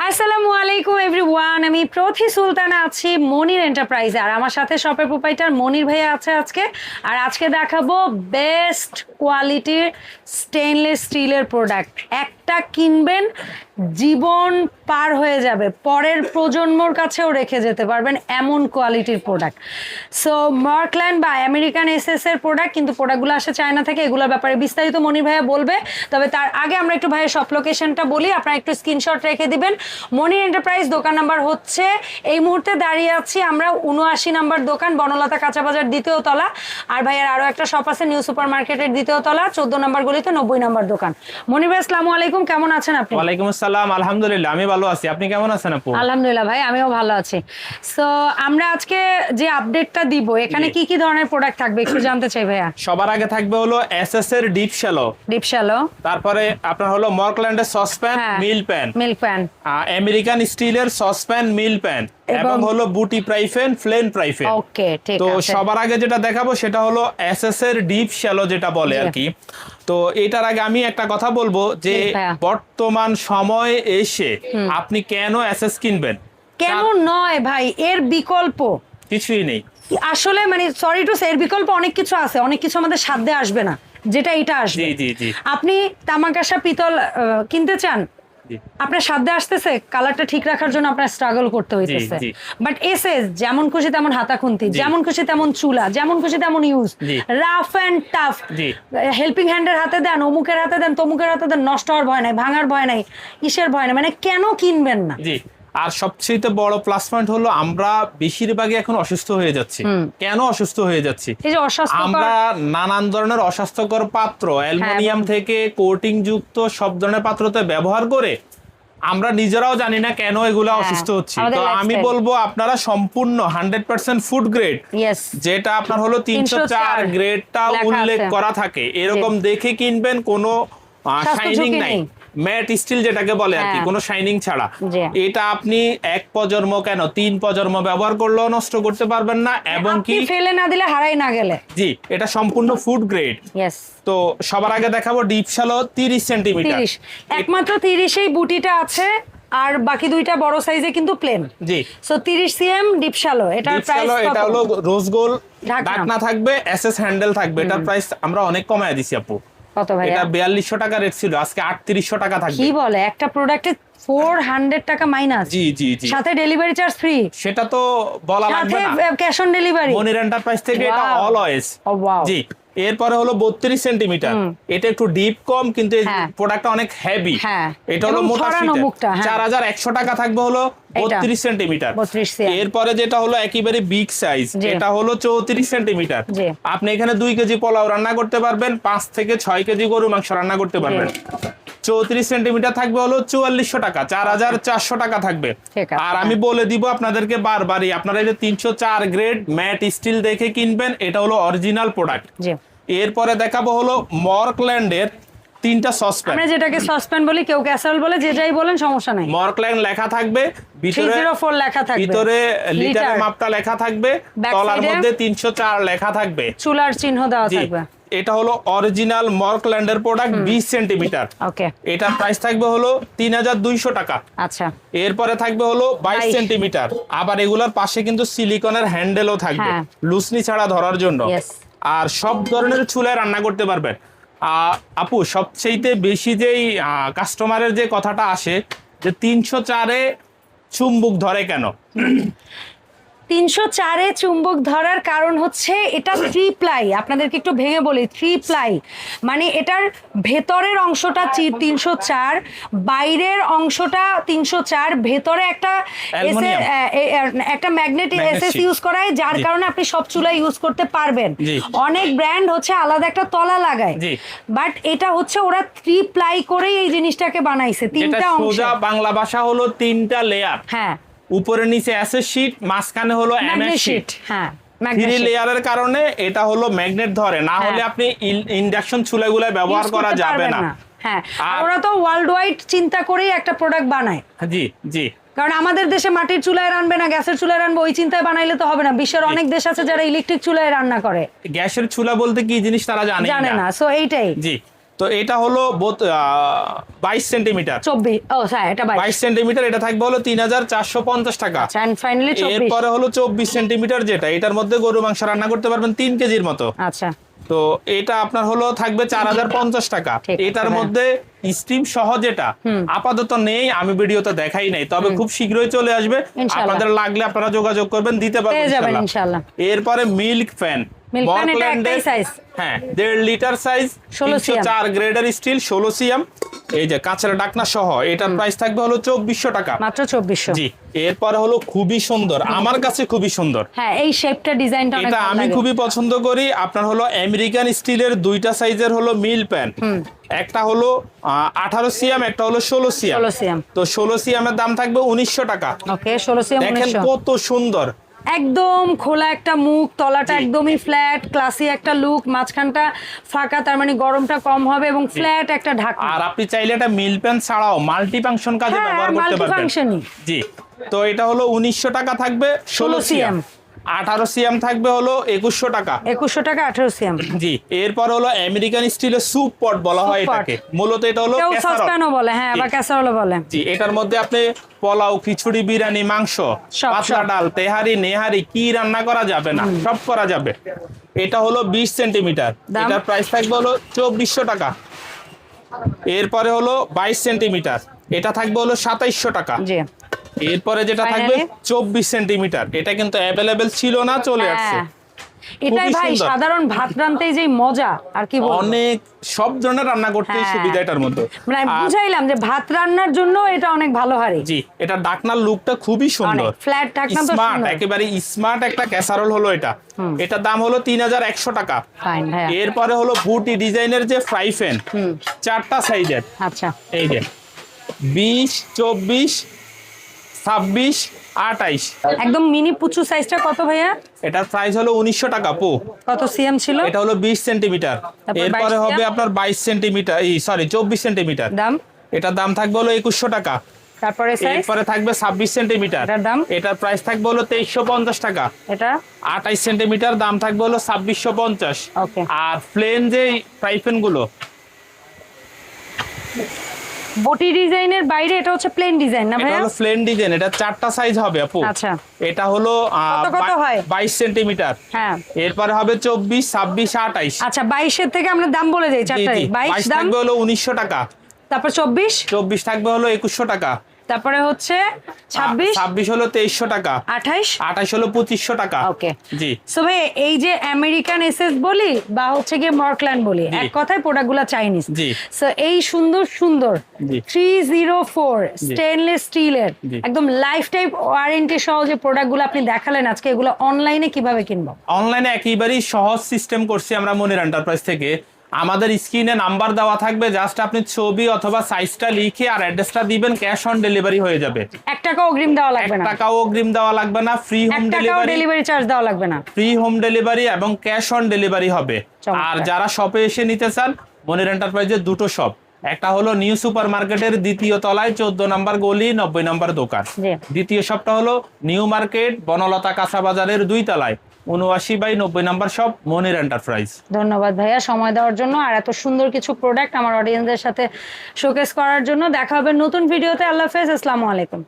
আসসালামু আলাইকুম এভরিওয়ান, আমি প্রথি সুলতানা আছি মনির এন্টারপ্রাইজে। আর আমার সাথে শপের প্রোপাইটার মনির ভাইয়া আছে আজকে। আর আজকে দেখাবো বেস্ট কোয়ালিটির স্টেনলেস স্টিলের প্রোডাক্ট। একটা কিনবেন, জীবন পার হয়ে যাবে, পরের প্রজন্মর কাছেও রেখে যেতে পারবেন, এমন কোয়ালিটির প্রোডাক্ট। সো মার্কল্যান্ড বা আমেরিকান এসএস এর প্রোডাক্ট, কিন্তু প্রোডাক্টগুলো আসে চায়না থেকে। এগুলোর ব্যাপারে বিস্তারিত মনির ভাইয়া বলবে। তবে তার আগে আমরা একটু ভাইয়ের শপ লোকেশনটা বলি, আপনারা একটু স্ক্রিনশট রেখে দিবেন। মনির এন্টারপ্রাইজ দোকান নাম্বার হচ্ছে, এই মুহূর্তে দাঁড়িয়ে আছি আমরা 79 নাম্বার দোকান, বনলতা কাঁচা বাজার দ্বিতীয় তলা। আর ভাইয়ের আরো একটা শপ আছে নিউ সুপার মার্কেটের দ্বিতীয় তলা 14 নাম্বার গলিতে 90 নাম্বার দোকান। মনির ভাই আসসালামু আলাইকুম, কেমন আছেন আপনি? ওয়ালাইকুম আসসালাম, আলহামদুলিল্লাহ আমি ভালো আছি। আপনি কেমন আছেন আপু? আলহামদুলিল্লাহ ভাই, আমিও ভালো আছি। সো আমরা আজকে যে আপডেটটা দিব, এখানে কি কি ধরনের প্রোডাক্ট থাকবে একটু জানতে চাই ভাইয়া। সবার আগে থাকবে হলো এসএস এর ডিপ শ্যালো, তারপরে আপনার হলো মার্কল্যান্ডের সসপ্যান মিল প্যান, আমেরিকান স্টিলের সসপ্যান মিল প্যান এবং হলো বুটি প্রাইফেন প্লেন প্রাইফেন। ওকে, ঠিক তো আছে। সবার আগে যেটা দেখাবো সেটা হলো এসএস এর ডিপ শ্যালো যেটা বলে আর কি। তো এটার আগে আমি একটা কথা বলবো যে বর্তমান সময়ে এসে আপনি কেন এসএস কিনবেন? কেন নয় ভাই, এর বিকল্প কিছুই নেই আসলে। মানে সরি টু সে, এর বিকল্প অনেক কিছু আছে, অনেক কিছু আমাদের সাধ্যে আসবে না যেটা এটা আসবে। জি। আপনি তামাকাশা পিতল কিনতে চান, আপনার সাধ্যে আসতেছে, কালারটা ঠিক রাখার জন্য আপনার স্ট্রাগল করতে হইতেছে। বাট এসএস যেমন খুশি তেমন হাতা খুন্তি, যেমন খুশি তেমন চুলা, যেমন খুশি তেমন use, rough and tough. Helping হ্যান্ডের হাতে দেন, অমুকের হাতে দেন, তমুকের হাতে দেন, নষ্ট হওয়ার ভয় নাই, ভাঙার ভয় নাই, ইসের ভয় নাই। মানে কেন কিনবেন না? আর সবচেয়ে বড় প্লাস পয়েন্ট হলো আমরা বেশিরভাগই এখন অসুস্থ হয়ে যাচ্ছি। কেন অসুস্থ হয়ে যাচ্ছি? আমরা নানান ধরনের অস্বাস্থ্যকর পাত্র, অ্যালুমিনিয়াম থেকে কোটিং যুক্ত সব ধরনের পাত্রতে ব্যবহার করে আমরা নিজেরাও জানি না কেন এগুলা অসুস্থ হচ্ছে। তো আমি বলবো আপনারা সম্পূর্ণ 100% ফুড গ্রেড, যেটা আপনার হলো 304 গ্রেডটা উল্লেখ করা থাকে, এরকম দেখে কিনবেন। কোনো শাইনিং নাই, ম্যাট স্টিল যেটাকে বলে আর কি, কোনো শাইনিং ছাড়া। এটা আপনি এক প্রজন্ম কেন 3 প্রজন্ম ব্যবহার করলেও নষ্ট করতে পারবেন না, এবং কি ফেলে না দিলে হারাই না গেলে। জি, এটা সম্পূর্ণ ফুড গ্রেড। তো সবার আগে দেখাবো ডিপ শ্যালো 30 সেন্টিমিটার, একমাত্র 30 এই বুটিটা আছে, আর বাকি দুইটা বড় সাইজে কিন্তু প্লেন। জি, সো 30 সিএম ডিপ শ্যালো। এটার প্রাইস কত? এটা হলো রোজ গোল ঢাকনা থাকবে, এসএস হ্যান্ডেল থাকবে। এটার প্রাইস আমরা অনেক কমায় দিছি আপু। কত ভাই? এটা 4200 টাকা রেট ছিল, আজকে 3800 টাকা থাকবে। কি বলে, একটা প্রোডাক্টে 400 টাকা মাইনাস। জি, সাথে ডেলিভারি চার্জ ফ্রি। সেটা তো বলা লাগবে না, সাথে cash on delivery. Monir enterprise থেকে এটা অলওয়েজ। জি, এরপরে হলো 32 সেন্টিমিটার। এটা একটু ডিপ কম, কিন্তু এই প্রোডাক্টটা অনেক হেভি। এটা হলো মোটা শীটের, 4100 টাকা থাকবে হলো 32 সেন্টিমিটার। এরপরে যেটা হলো একেবারে বিগ সাইজ, এটা হলো 34 সেন্টিমিটার। আপনি এখানে 2 কেজি পোলাও রান্না করতে পারবেন, 5 থেকে 6 কেজি গরু মাংস রান্না করতে পারবেন। 34 সেন্টিমিটার থাকবে হলো 4400 টাকা, 4400 টাকা থাকবে। আর আমি বলে দিব আপনাদেরকে বারবারই, আপনারা এই যে 304 গ্রেড ম্যাট স্টিল দেখে কিনবেন, এটা হলো অরিজিনাল প্রোডাক্ট। এরপরে দেখাবো হলো মার্কল্যান্ডের 3টা সসপ্যান। আমরা যেটাকে সসপ্যান বলি, কেউ ক্যাসারোল বলে, যেটাই বলেন সমস্যা নাই। মার্কল্যান্ড লেখা থাকবে, ভিতরে 304 লেখা থাকবে, ভিতরে লিটারের মাপটা লেখা থাকবে, তলার মধ্যে 304 লেখা থাকবে, চুলার চিহ্ন দেওয়া থাকবে। এটা হলো অরিজিনাল মার্কল্যান্ডের প্রোডাক্ট, 20 সেন্টিমিটার। ওকে, এটা প্রাইস থাকবে হলো 3200 টাকা। আচ্ছা, এরপরে থাকবে হলো 22 সেন্টিমিটার। আবার এগুলার পাশে কিন্তু সিলিকনের হ্যান্ডেলও থাকবে, লুসনি ছাড়া ধরার জন্য। আর সব ধরনের চুলায় রান্না করতে পারবেন। আপু, সবচেয়ে বেশি যেই কাস্টমারের যে কথাটা আসে যে 304-এ চুম্বক ধরে কেন? 304-এ চুম্বক ধরার কারণ হচ্ছে এটা 3 প্লাই। আপনাদেরকে একটু ভেঙে বলি, 3 প্লাই মানে এটার ভেতরের অংশটা 304, বাইরের অংশটা 304, ভেতরে একটা ম্যাগনেট এসএস ইউজ করা হয়, যার কারণে আপনি সব চুলা ইউজ করতে পারবেন। অনেক ব্র্যান্ড হচ্ছে আলাদা একটা তলা লাগায়, বাট এটা হচ্ছে ওরা 3 প্লাই করেই এই জিনিসটাকে বানাইছে। 3টা অংশ, সোজা বাংলা ভাষা হলো 3টা লেয়ার। উপরে নিচে অ্যাসেস শীট, মাঝখানে হলো এমএস শীট। 3 লেয়ারের কারণে এটা হলো ম্যাগনেট ধরে, না হলে আপনি ইন্ডাকশন চুলাগুলো ব্যবহার করা যাবে না। ওরা তো ওয়ার্ল্ড ওয়াইড চিন্তা করেই একটা প্রোডাক্ট বানায়। জি, কারণ আমাদের দেশে মাটির চুলায় রান্না না গ্যাসের চুলায় রান্না, ওই চিন্তায় বানাইলে তো হবে না। বিশ্বের অনেক দেশ আছে যারা ইলেকট্রিক চুলায় রান্না করে। গ্যাসের চুলা বলতে কি জিনিস তারা জানে না। সো এইটাই। জি, তো এটা হলো 22 সেন্টিমিটার 22 সেন্টিমিটার, এটা থাকবে হলো 3450 টাকা। আচ্ছা, এন্ড ফাইনালি 24 এরপরে হলো 24 সেন্টিমিটার, যেটা এটার মধ্যে গরু মাংস রান্না করতে পারবেন 3 কেজির মতো। আচ্ছা, তো এটা আপনার হলো থাকবে 4050 টাকা। এটার মধ্যে স্টিম সহ যেটা আপাতত নেই, আমি ভিডিওতে দেখাই নাই, তবে খুব শীঘ্রই চলে আসবে। আপনাদের লাগলে আপনারা যোগাযোগ করবেন, দিতে পারবেন ইনশাআল্লাহ। এরপরে মিল্ক ফ্যান, হ্যাঁ 1.5 লিটার সাইজ, 304 গ্রেডের স্টিল, 16 সিএম, এই যে কাঁচের ডাকনা সহ। এটার প্রাইস থাকবে হলো 2400 টাকা, মাত্র 2400। জি। এরপরে হলো খুবই সুন্দর, আমার কাছে খুবই সুন্দর, হ্যাঁ এই শেপটা, ডিজাইনটা এটা আমি খুবই পছন্দ করি। আপনার হলো আমেরিকান স্টিলের দুইটা সাইজের হলো মিল প্যান, একটা হলো 18 সিএম, একটা হলো 16 সিএম। তো 16 সিএম এর দাম থাকবে 1900 টাকা। ওকে, 16 সিএম 1900। দেখেন কত সুন্দর, একদম খোলা একটা মুখ, তলাটা একদমই ফ্ল্যাট, ক্লাসি একটা লুক, মাঝখানটা ফাঁকা, তার মানে গরমটা কম হবে, এবং ফ্ল্যাট একটা ঢাকনা। আর আপনি চাইলে এটা মিল প্যান ছাড়াও মাল্টি ফাংশন কাজে ব্যবহার করতে পারবেন। জি, তো এটা হলো 1900 টাকা থাকবে 16 সিএম। 18 সিএম থাকবে হলো 2100 টাকা। 2100 টাকা 18 সিএম, জি। এরপর হলো আমেরিকান স্টিলের স্যুপ পট বলা হয় এটাকে, মূলত এটা হলো ক্যাসারোল বলে, হ্যাঁ আবার ক্যাসারোল বলে। জি, এটার মধ্যে আপনি পোলাও, খিচুড়ি, বিরিয়ানি, মাংস, পাতলা ডাল, তেহারি, নেহারি কি রান্না করা যাবে না, সব করা যাবে। এটা হলো 20 সেন্টিমিটার, এটার প্রাইস থাকবে হলো 2400 টাকা। এরপরে হলো 22 সেন্টিমিটার, এটা থাকবে হলো 2700 টাকা। জি। এরপরে যেটা থাকবে 24 সেন্টিমিটার, এটা কিন্তু অ্যাভেলেবেল ছিল না, চলে আসছে। এটাই ভাই সাধারণ ভাত রান্নাতেই যে মজা, আর কি বলবো, অনেক সব ধরনের রান্না করতে সুবিধা এটার মধ্যে। মানে বুঝাইলাম যে ভাত রান্নার জন্য এটা অনেক ভালো হাড়ি। জি, এটা ঢাকনার লুকটা খুবই সুন্দর, ফ্ল্যাট ঢাকনা, তো স্মার্ট, একেবারে স্মার্ট একটা ক্যাসারোল হলো এটা। এটার দাম হলো 3100 টাকা। এরপরে হলো বুটি ডিজাইনের যে ফ্রাই প্যান, 4টা সাইজের। আচ্ছা, এই যে 20, 24, 26, 28, একদম মিনি পুচু সাইজটা কত ভাইয়া? এটার প্রাইস হলো 1900 টাকা পো। কত সিএম ছিল? এটা হলো 20 সেন্টিমিটার। এরপরে হবে আপনার 22 সেন্টিমিটার, 24 সেন্টিমিটার, দাম, এটার দাম থাকবে হলো 2100 টাকা। তারপরে এরপরে থাকবে 26 সেন্টিমিটার, এটার দাম, এটার প্রাইস থাকবে হলো 2350 টাকা। এটা 28 সেন্টিমিটার, দাম থাকবে হলো 2650। ওকে। আর প্লেন যে ফ্রাই প্যান গুলো, বটি ডিজাইনের বাইরে এটা হচ্ছে প্লেন ডিজাইন না ভাই? এটা হলো প্লেন ডিজাইন, এটা 4টা সাইজ হবে আপু। আচ্ছা, এটা হলো কত হয়? 22 সেন্টিমিটার। হ্যাঁ, এরপরে হবে 24, 26, 28। আচ্ছা, 22 এর থেকে আমরা দাম বলে দেই, চারটাই 22 দাম থাকবে হলো 1900 টাকা। তারপর 24 থাকবে হলো 2100 টাকা। তারপরে হচ্ছে 26 হলো 2300 টাকা। 28 হলো 2500 টাকা। ওকে, জি। সো ভাই এই যে আমেরিকান এসএস বলি বা হচ্ছে গিয়ে মর্কল্যান্ড বলি, এক কথায় প্রোডাক্টগুলো চাইনিজ। জি। সো এই সুন্দর সুন্দর 304 স্টেনলেস স্টিলের একদম লাইফ টাইম ওয়ারেন্টি সহ যে প্রোডাক্টগুলো আপনি দেখালেন আজকে, এগুলো অনলাইনে কিভাবে কিনবো? অনলাইনে একেবারেই সহজ সিস্টেম করছি আমরা মনির এন্টারপ্রাইজ থেকে। আমাদের স্ক্রিনে নাম্বার দেওয়া থাকবে, জাস্ট আপনি ছবি অথবা সাইজটা লিখে আর অ্যাড্রেসটা দিবেন, ক্যাশ অন ডেলিভারি হয়ে যাবে। 1 টাকাও অগ্রিম দেওয়া লাগবে না, 1 টাকাও অগ্রিম দেওয়া লাগবে না, ফ্রি হোম ডেলিভারি চার্জ দেওয়া লাগবে না, ফ্রি হোম ডেলিভারি এবং ক্যাশ অন ডেলিভারি হবে। আর যারা শপে এসে নিতে চান, মনির এন্টারপ্রাইজের দুটো শপ, একটা হলো নিউ সুপার মার্কেটের 2য় তলায় 14 নম্বর গলি 90 নম্বর দোকান, দ্বিতীয় শপটা হলো নিউ মার্কেট বনলতা কাঁচা বাজারের 2 তলায় 79/90 নম্বর শপ, মনির এন্টারপ্রাইজ। ধন্যবাদ ভাইয়া সময় দেওয়ার জন্য আর এত সুন্দর কিছু প্রোডাক্ট আমার অডিয়েন্সদের সাথে শোকেস করার জন্য। দেখা হবে নতুন ভিডিওতে। আল্লাহ হাফেজ, আসসালামু আলাইকুম।